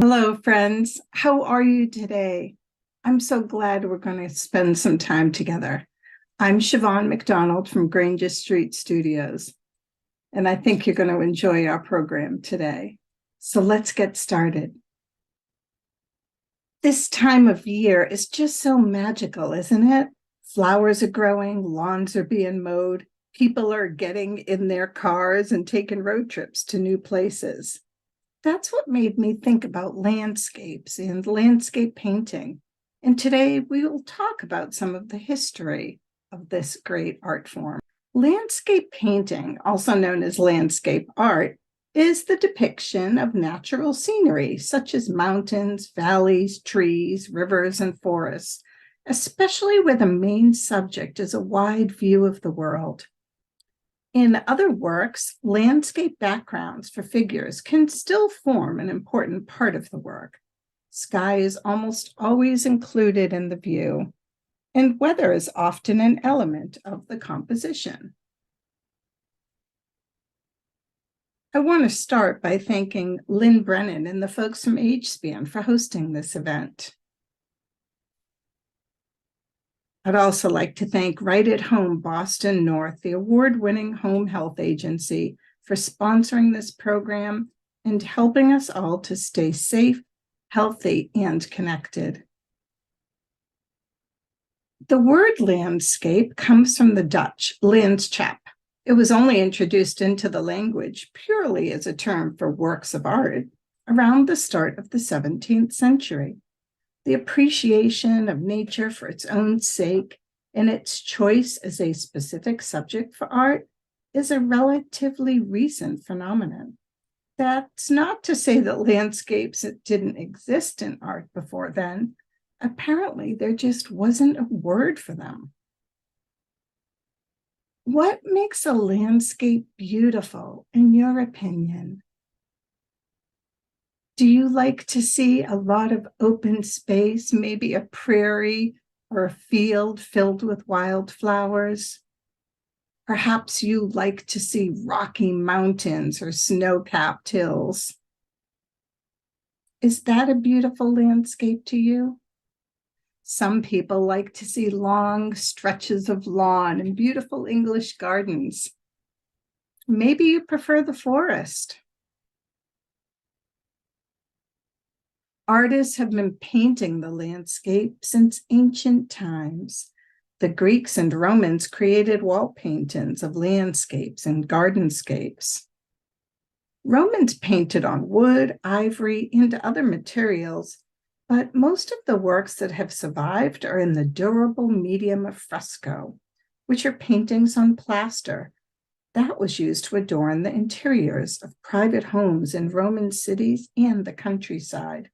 Hello, friends. How are you today? I'm so glad we're going to spend some time together. I'm Siobhan McDonald from Granger Street Studios, and I think you're going to enjoy our program today. So let's get started. This time of year is just so magical, isn't it? Flowers are growing, lawns are being mowed, people are getting in their cars and taking road trips to new places. That's what made me think about landscapes and landscape painting. And today we will talk about some of the history of this great art form. Landscape painting, also known as landscape art, is the depiction of natural scenery, such as mountains, valleys, trees, rivers, and forests, especially where the main subject is a wide view of the world. In other works, landscape backgrounds for figures can still form an important part of the work. Sky is almost always included in the view, and weather is often an element of the composition. I want to start by thanking Lynn Brennan and the folks from AgeSpan for hosting this event. I'd also like to thank Right at Home Boston North, the award-winning home health agency, for sponsoring this program and helping us all to stay safe, healthy, and connected. The word landscape comes from the Dutch landschap. It was only introduced into the language purely as a term for works of art around the start of the 17th century. The appreciation of nature for its own sake and its choice as a specific subject for art is a relatively recent phenomenon. That's not to say that landscapes didn't exist in art before then. Apparently, there just wasn't a word for them. What makes a landscape beautiful, in your opinion? Do you like to see a lot of open space, maybe a prairie or a field filled with wildflowers? Perhaps you like to see rocky mountains or snow-capped hills. Is that a beautiful landscape to you? Some people like to see long stretches of lawn and beautiful English gardens. Maybe you prefer the forest. Artists have been painting the landscape since ancient times. The Greeks and Romans created wall paintings of landscapes and gardenscapes. Romans painted on wood, ivory, and other materials, but most of the works that have survived are in the durable medium of fresco, which are paintings on plaster. That was used to adorn the interiors of private homes in Roman cities and the countryside.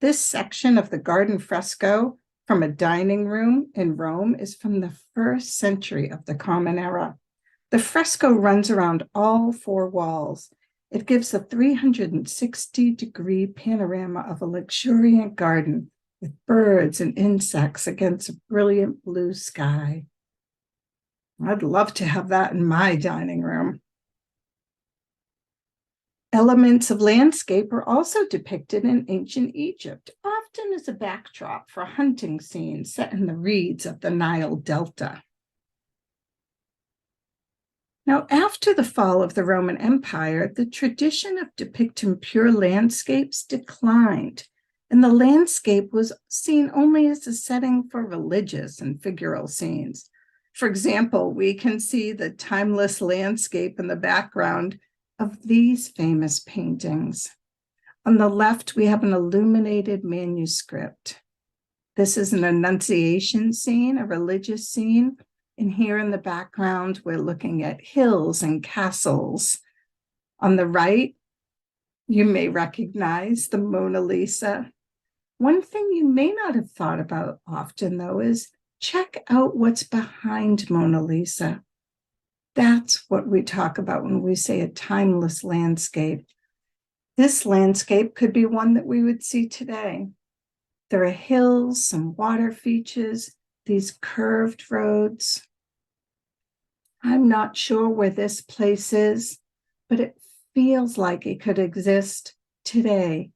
This section of the garden fresco from a dining room in Rome is from the 1st century of the Common Era. The fresco runs around all 4 walls. It gives a 360-degree panorama of a luxuriant garden with birds and insects against a brilliant blue sky. I'd love to have that in my dining room. Elements of landscape are also depicted in ancient Egypt, often as a backdrop for a hunting scene set in the reeds of the Nile Delta. Now, after the fall of the Roman Empire, the tradition of depicting pure landscapes declined, and the landscape was seen only as a setting for religious and figural scenes. For example, we can see the timeless landscape in the background of these famous paintings. On the left, we have an illuminated manuscript. This is an Annunciation scene, a religious scene. And here in the background, we're looking at hills and castles. On the right, you may recognize the Mona Lisa. One thing you may not have thought about often, though, is check out what's behind Mona Lisa. That's what we talk about when we say a timeless landscape. This landscape could be one that we would see today. There are hills, some water features, these curved roads. I'm not sure where this place is, but it feels like it could exist today.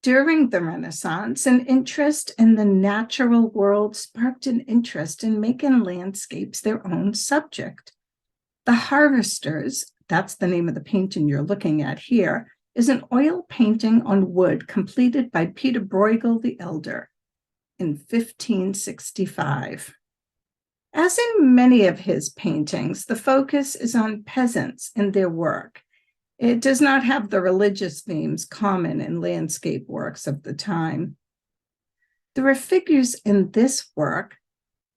During the Renaissance, an interest in the natural world sparked an interest in making landscapes their own subject. The Harvesters, that's the name of the painting you're looking at here, is an oil painting on wood completed by Peter Bruegel the Elder in 1565. As in many of his paintings, the focus is on peasants and their work. It does not have the religious themes common in landscape works of the time. There are figures in this work,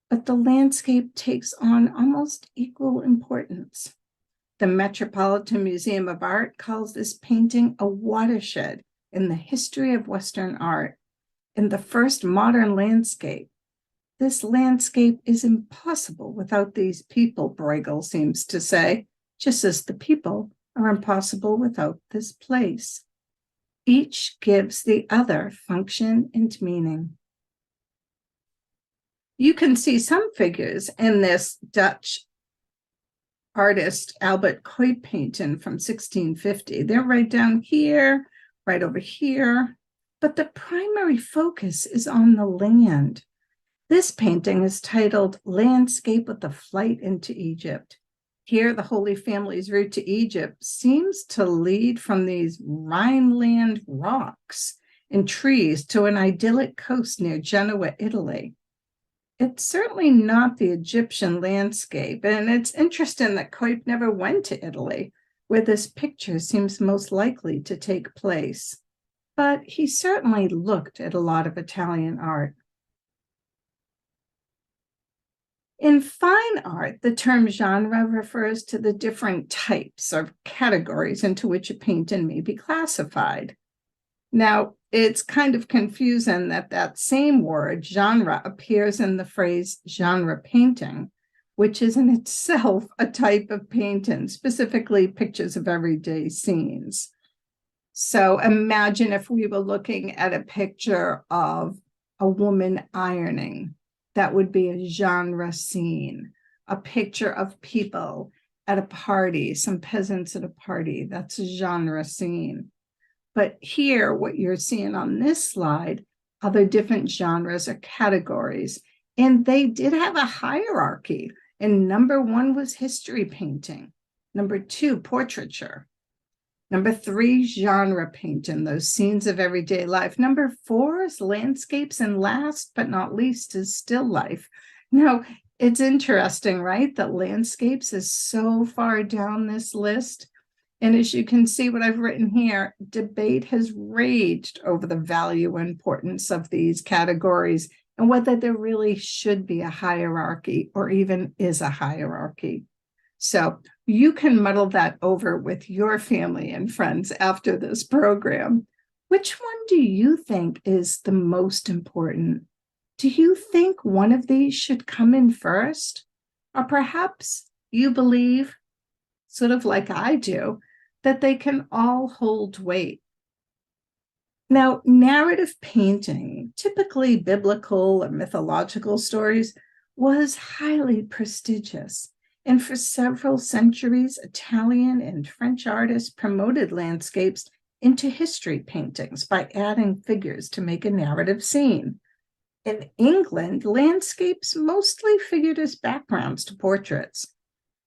but the landscape takes on almost equal importance. The Metropolitan Museum of Art calls this painting a watershed in the history of Western art, in the first modern landscape. This landscape is impossible without these people, Bruegel seems to say, just as the people are impossible without this place. Each gives the other function and meaning. You can see some figures in this Dutch artist Albert Cuyp painting from 1650. They're right down here, right over here, but the primary focus is on the land. This painting is titled Landscape with a Flight into Egypt. Here, the Holy Family's route to Egypt seems to lead from these Rhineland rocks and trees to an idyllic coast near Genoa, Italy. It's certainly not the Egyptian landscape, and it's interesting that Cuyp never went to Italy, where this picture seems most likely to take place. But he certainly looked at a lot of Italian art. In fine art, the term genre refers to the different types or categories into which a painting may be classified. Now, it's kind of confusing that that same word, genre, appears in the phrase genre painting, which is in itself a type of painting, specifically pictures of everyday scenes. So imagine if we were looking at a picture of a woman ironing. That would be a genre scene. A picture of people at a party, some peasants at a party, that's a genre scene. But here, what you're seeing on this slide are the different genres or categories. And they did have a hierarchy. And number 1 was history painting. Number 2, portraiture. Number 3, genre painting, those scenes of everyday life. Number 4 is landscapes, and last but not least is still life. Now, it's interesting, right, that landscapes is so far down this list. And as you can see what I've written here, debate has raged over the value and importance of these categories and whether there really should be a hierarchy or even is a hierarchy. So you can muddle that over with your family and friends after this program. Which one do you think is the most important? Do you think one of these should come in first? Or perhaps you believe, sort of like I do, that they can all hold weight. Now, narrative painting, typically biblical or mythological stories, was highly prestigious. And for several centuries, Italian and French artists promoted landscapes into history paintings by adding figures to make a narrative scene. In England, landscapes mostly figured as backgrounds to portraits,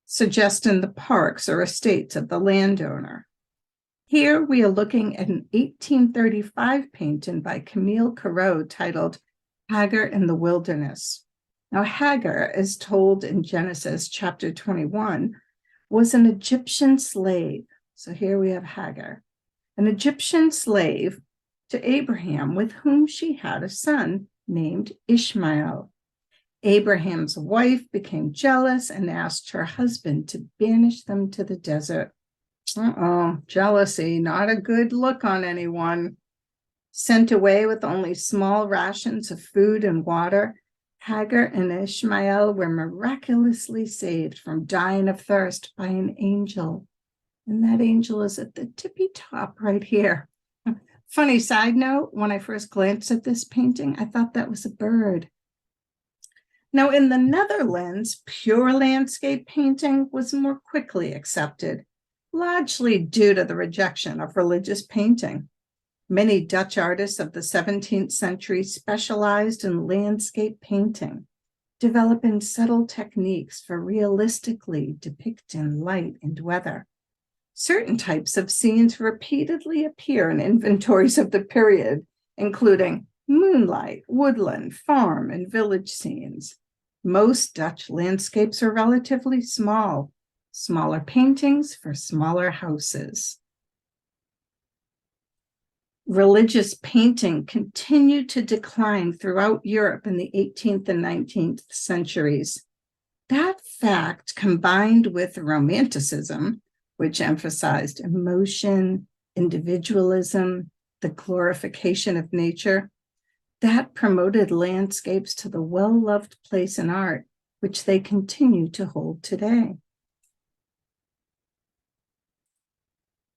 suggesting the parks or estates of the landowner. Here we are looking at an 1835 painting by Camille Corot titled Hagar in the Wilderness. Now, Hagar, as told in Genesis chapter 21, was an Egyptian slave. So here we have Hagar, an Egyptian slave to Abraham, with whom she had a son named Ishmael. Abraham's wife became jealous and asked her husband to banish them to the desert. Jealousy, not a good look on anyone. Sent away with only small rations of food and water, Hagar and Ishmael were miraculously saved from dying of thirst by an angel. And that angel is at the tippy top right here. Funny side note, when I first glanced at this painting, I thought that was a bird. Now, in the Netherlands, pure landscape painting was more quickly accepted, largely due to the rejection of religious painting. Many Dutch artists of the 17th century specialized in landscape painting, developing subtle techniques for realistically depicting light and weather. Certain types of scenes repeatedly appear in inventories of the period, including moonlight, woodland, farm, and village scenes. Most Dutch landscapes are relatively small, smaller paintings for smaller houses. Religious painting continued to decline throughout Europe in the 18th and 19th centuries. That fact, combined with Romanticism, which emphasized emotion, individualism, the glorification of nature, that promoted landscapes to the well-loved place in art, which they continue to hold today.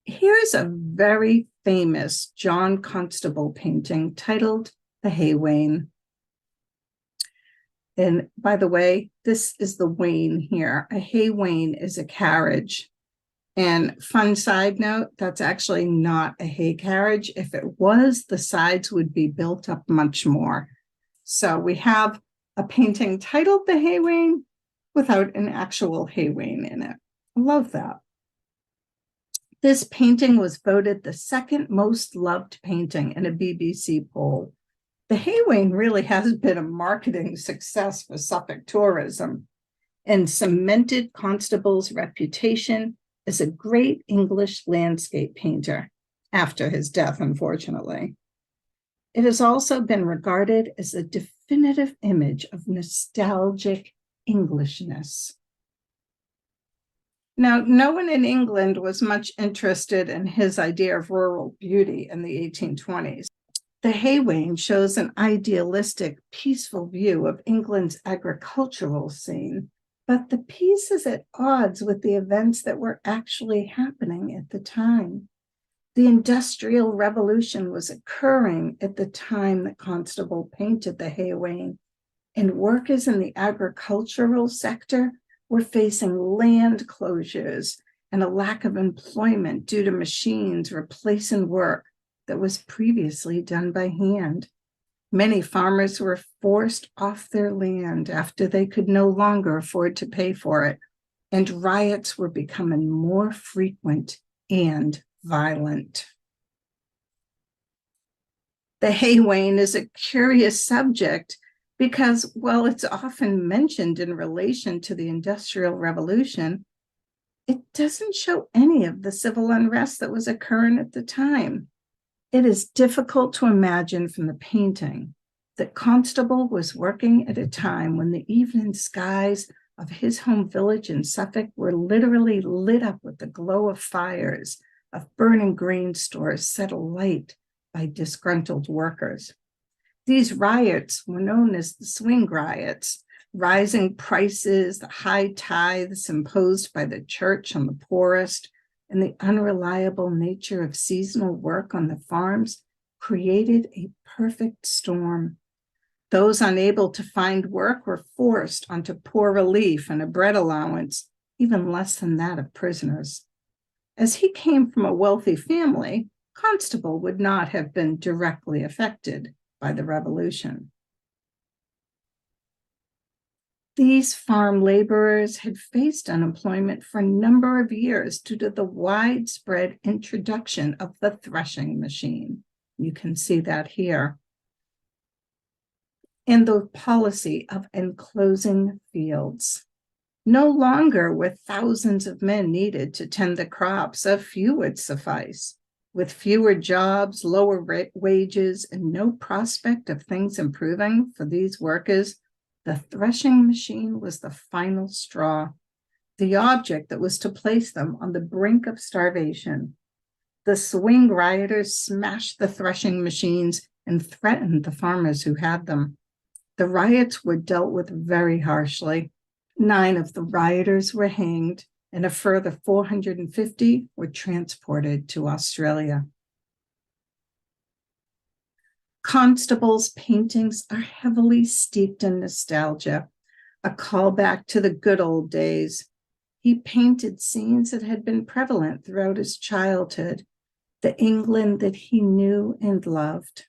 Here's a very famous John Constable painting titled The Hay Wain. And by the way, this is the wain here. A hay wain is a carriage. And fun side note, that's actually not a hay carriage. If it was, the sides would be built up much more. So we have a painting titled The Hay Wain without an actual hay wain in it. I love that. This painting was voted the second most loved painting in a BBC poll. The hay wain really has been a marketing success for Suffolk tourism and cemented Constable's reputation as a great English landscape painter after his death, unfortunately. It has also been regarded as a definitive image of nostalgic Englishness. Now, no one in England was much interested in his idea of rural beauty in the 1820s. The hay wain shows an idealistic, peaceful view of England's agricultural scene, but the piece is at odds with the events that were actually happening at the time. The Industrial Revolution was occurring at the time that Constable painted the hay wain, and workers in the agricultural sector were facing land closures and a lack of employment due to machines replacing work that was previously done by hand. Many farmers were forced off their land after they could no longer afford to pay for it, and riots were becoming more frequent and violent. The hay wain is a curious subject because, while it's often mentioned in relation to the Industrial Revolution, it doesn't show any of the civil unrest that was occurring at the time. It is difficult to imagine from the painting that Constable was working at a time when the evening skies of his home village in Suffolk were literally lit up with the glow of fires of burning grain stores set alight by disgruntled workers. These riots were known as the swing riots. Rising prices, the high tithes imposed by the church on the poorest, and the unreliable nature of seasonal work on the farms created a perfect storm. Those unable to find work were forced onto poor relief and a bread allowance, even less than that of prisoners. As he came from a wealthy family, Constable would not have been directly affected by the revolution. These farm laborers had faced unemployment for a number of years due to the widespread introduction of the threshing machine. You can see that here. And the policy of enclosing fields. No longer were thousands of men needed to tend the crops. A few would suffice. With fewer jobs, lower wages, and no prospect of things improving for these workers, the threshing machine was the final straw, the object that was to place them on the brink of starvation. The swing rioters smashed the threshing machines and threatened the farmers who had them. The riots were dealt with very harshly. 9 of the rioters were hanged, and a further 450 were transported to Australia. Constable's paintings are heavily steeped in nostalgia, a callback to the good old days. He painted scenes that had been prevalent throughout his childhood, the England that he knew and loved.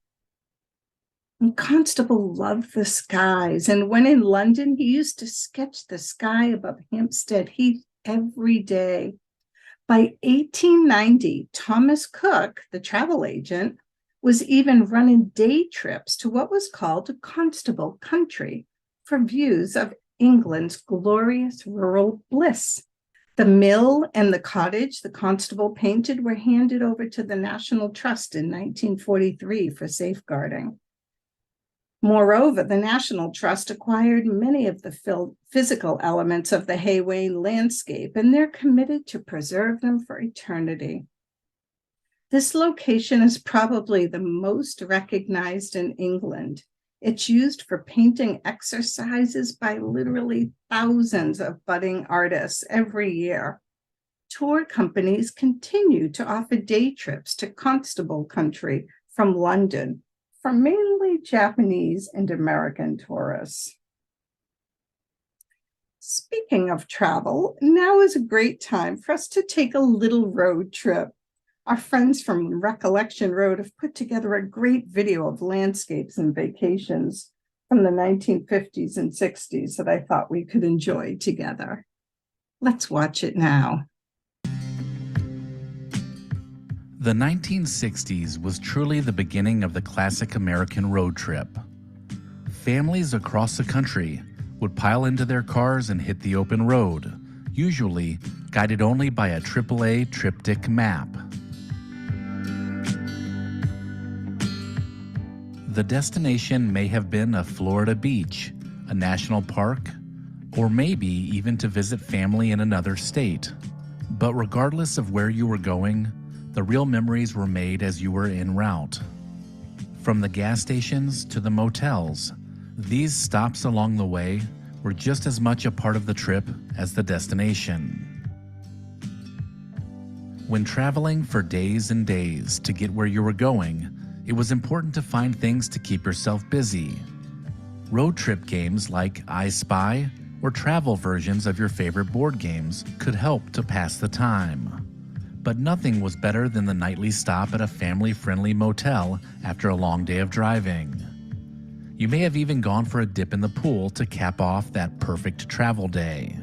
And Constable loved the skies, and when in London, he used to sketch the sky above Hampstead Heath every day. By 1890, Thomas Cook, the travel agent, was even running day trips to what was called Constable Country for views of England's glorious rural bliss. The mill and the cottage the constable painted were handed over to the National Trust in 1943 for safeguarding. Moreover, the National Trust acquired many of the physical elements of the Hayway landscape, and they're committed to preserve them for eternity. This location is probably the most recognized in England. It's used for painting exercises by literally thousands of budding artists every year. Tour companies continue to offer day trips to Constable Country from London for mainly Japanese and American tourists. Speaking of travel, now is a great time for us to take a little road trip. Our friends from Recollection Road have put together a great video of landscapes and vacations from the 1950s and 60s that I thought we could enjoy together. Let's watch it now. The 1960s was truly the beginning of the classic American road trip. Families across the country would pile into their cars and hit the open road, usually guided only by a AAA triptych map. The destination may have been a Florida beach, a national park, or maybe even to visit family in another state. But regardless of where you were going, the real memories were made as you were en route. From the gas stations to the motels, these stops along the way were just as much a part of the trip as the destination. When traveling for days and days to get where you were going, it was important to find things to keep yourself busy. Road trip games like I Spy or travel versions of your favorite board games could help to pass the time. But nothing was better than the nightly stop at a family-friendly motel after a long day of driving. You may have even gone for a dip in the pool to cap off that perfect travel day.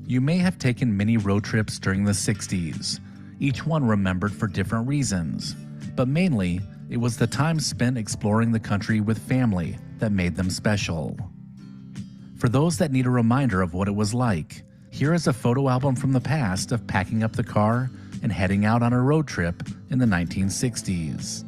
You may have taken many road trips during the 60s, each one remembered for different reasons, but mainly it was the time spent exploring the country with family that made them special. For those that need a reminder of what it was like, here is a photo album from the past of packing up the car and heading out on a road trip in the 1960s.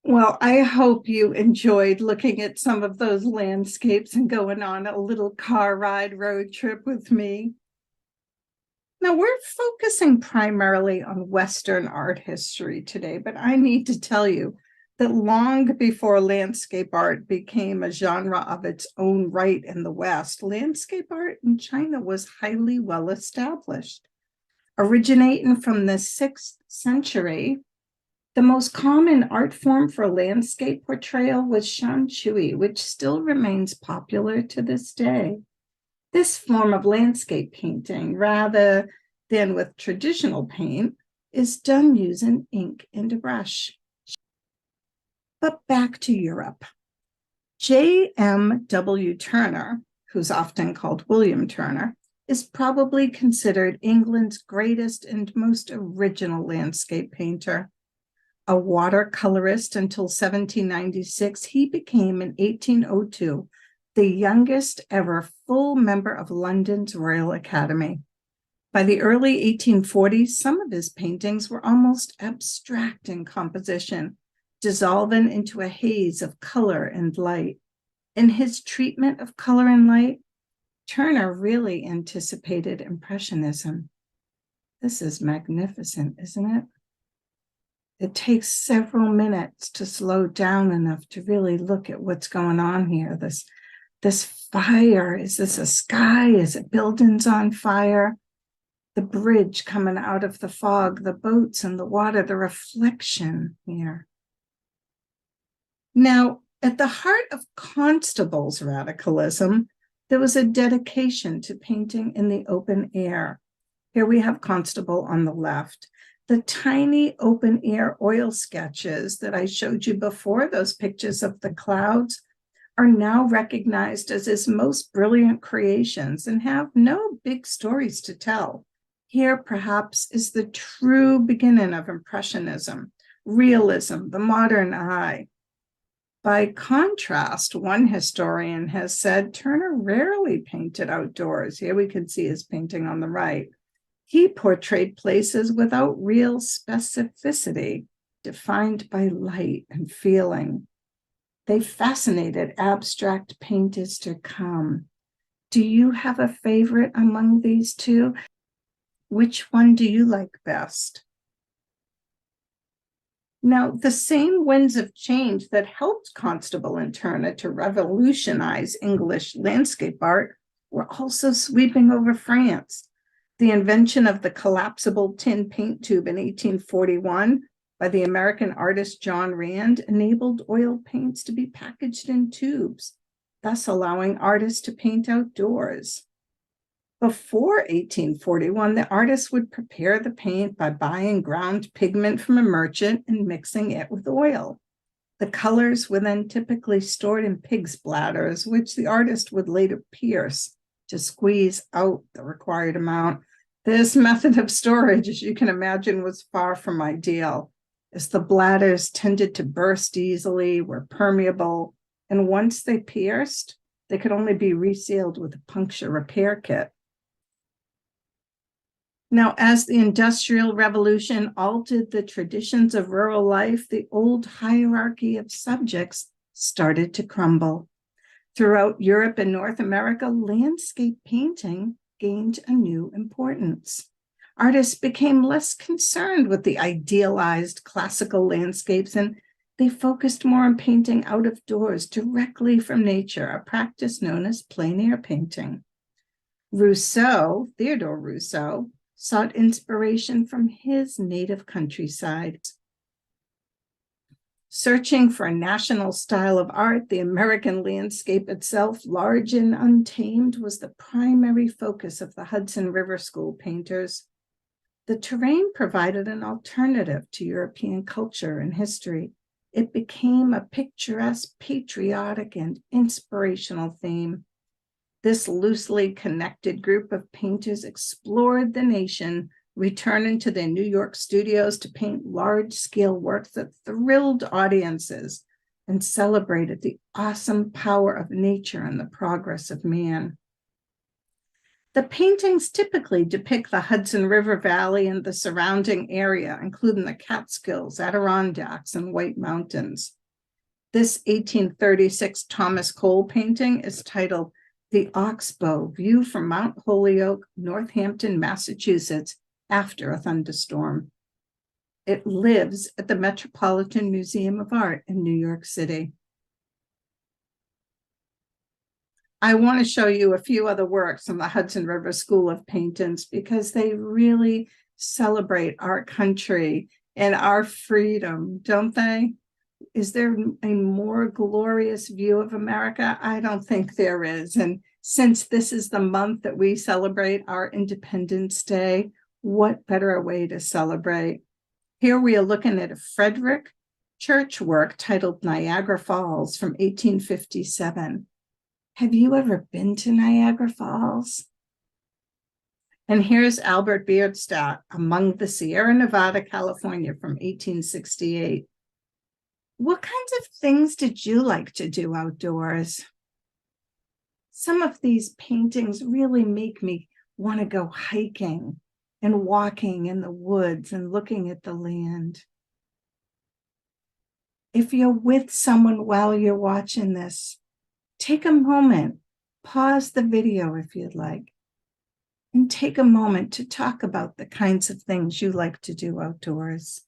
Well, I hope you enjoyed looking at some of those landscapes and going on a little car ride road trip with me. Now, we're focusing primarily on Western art history today, but I need to tell you that long before landscape art became a genre of its own right in the West, landscape art in China was highly well established. Originating from the 6th century, the most common art form for landscape portrayal was Shanshui, which still remains popular to this day. This form of landscape painting, rather than with traditional paint, is done using ink and a brush. But back to Europe. J.M.W. Turner, who's often called William Turner, is probably considered England's greatest and most original landscape painter. A watercolorist until 1796, he became in 1802 the youngest ever full member of London's Royal Academy. By the early 1840s, some of his paintings were almost abstract in composition, dissolving into a haze of color and light. In his treatment of color and light, Turner really anticipated Impressionism. This is magnificent, isn't it? It takes several minutes to slow down enough to really look at what's going on here. This fire, is this a sky? Is it buildings on fire? The bridge coming out of the fog, the boats and the water, the reflection here. Now, at the heart of Constable's radicalism, there was a dedication to painting in the open air. Here we have Constable on the left. The tiny open air oil sketches that I showed you before, those pictures of the clouds, are now recognized as his most brilliant creations and have no big stories to tell. Here, perhaps, is the true beginning of Impressionism, realism, the modern eye. By contrast, one historian has said Turner rarely painted outdoors. Here we can see his painting on the right. He portrayed places without real specificity, defined by light and feeling. They fascinated abstract painters to come. Do you have a favorite among these two? Which one do you like best? Now, the same winds of change that helped Constable and Turner to revolutionize English landscape art were also sweeping over France. The invention of the collapsible tin paint tube in 1841 by the American artist John Rand enabled oil paints to be packaged in tubes, thus allowing artists to paint outdoors. Before 1841, the artist would prepare the paint by buying ground pigment from a merchant and mixing it with oil. The colors were then typically stored in pig's bladders, which the artist would later pierce to squeeze out the required amount. This method of storage, as you can imagine, was far from ideal, as the bladders tended to burst easily, were permeable, and once they pierced, they could only be resealed with a puncture repair kit. Now, as the Industrial Revolution altered the traditions of rural life, the old hierarchy of subjects started to crumble. Throughout Europe and North America, landscape painting gained a new importance. Artists became less concerned with the idealized classical landscapes, and they focused more on painting out of doors directly from nature, a practice known as plein air painting. Theodore Rousseau, sought inspiration from his native countryside. Searching for a national style of art, the American landscape itself, large and untamed, was the primary focus of the Hudson River School painters. The terrain provided an alternative to European culture and history. It became a picturesque, patriotic, and inspirational theme. This loosely connected group of painters explored the nation, returning to their New York studios to paint large-scale works that thrilled audiences and celebrated the awesome power of nature and the progress of man. The paintings typically depict the Hudson River Valley and the surrounding area, including the Catskills, Adirondacks, and White Mountains. This 1836 Thomas Cole painting is titled The Oxbow, View from Mount Holyoke, Northampton, Massachusetts, after a thunderstorm. It lives at the Metropolitan Museum of Art in New York City. I want to show you a few other works from the Hudson River School of Paintings because they really celebrate our country and our freedom, don't they? Is there a more glorious view of America? I don't think there is. And since this is the month that we celebrate our Independence Day, what better way to celebrate? Here we are looking at a Frederick Church work titled Niagara Falls from 1857. Have you ever been to Niagara Falls? And here's Albert Bierstadt, Among the Sierra Nevada, California from 1868. What kinds of things did you like to do outdoors? Some of these paintings really make me want to go hiking and walking in the woods and looking at the land. If you're with someone while you're watching this, take a moment, pause the video if you'd like, and take a moment to talk about the kinds of things you like to do outdoors.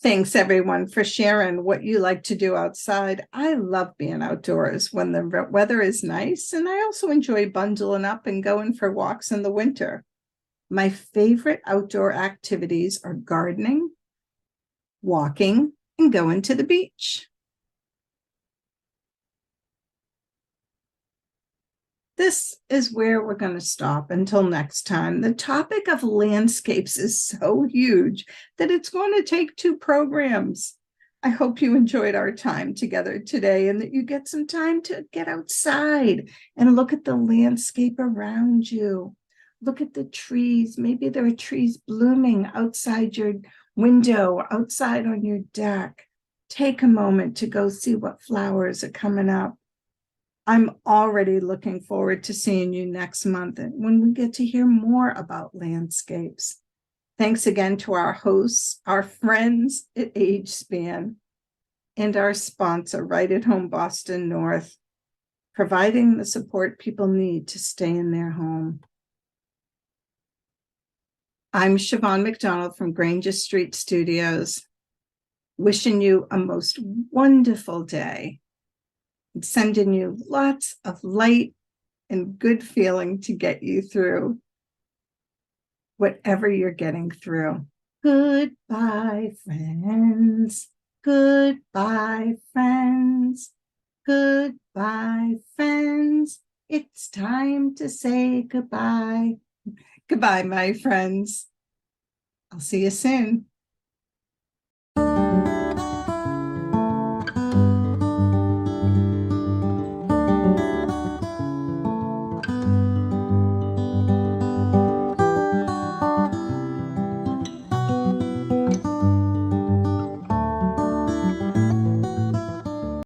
Thanks, everyone, for sharing what you like to do outside. I love being outdoors when the weather is nice, and I also enjoy bundling up and going for walks in the winter. My favorite outdoor activities are gardening, walking, and going to the beach. This is where we're going to stop until next time. The topic of landscapes is so huge that it's going to take 2 programs. I hope you enjoyed our time together today and that you get some time to get outside and look at the landscape around you. Look at the trees. Maybe there are trees blooming outside your window or outside on your deck. Take a moment to go see what flowers are coming up. I'm already looking forward to seeing you next month when we get to hear more about landscapes. Thanks again to our hosts, our friends at AgeSpan, and our sponsor, Right at Home Boston North, providing the support people need to stay in their home. I'm Siobhan McDonald from Granger Street Studios, wishing you a most wonderful day. Sending you lots of light and good feeling to get you through whatever you're getting through. Goodbye, friends. Goodbye, friends. Goodbye, friends. It's time to say goodbye. Goodbye, my friends. I'll see you soon.